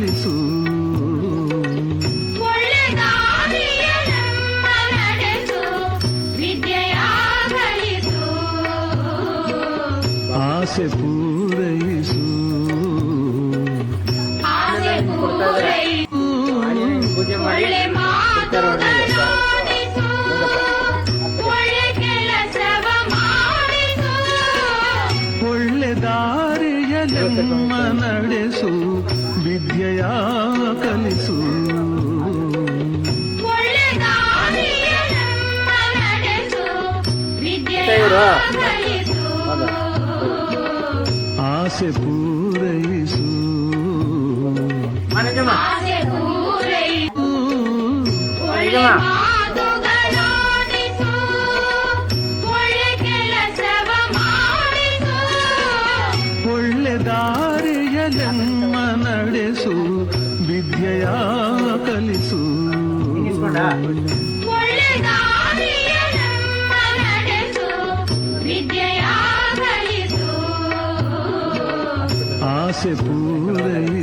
ಕಲಿಸು ಆಸೆ ಪೂರೈಸು ಒಳ್ಳೆ ದಾರಿಯಲೆಮ್ಮ ನಡೆಸು ವಿದ್ಯೆಯ ಕಲಿಸು ಆಸೆ ಪೂರೈಸು ಒಳ್ಳೆ ದಾರಿಯಲೆಮ್ಮ ನಡೆಸು ವಿದ್ಯೆಯ ಕಲಿಸು ಆಸೆ ಪೂರೈಸು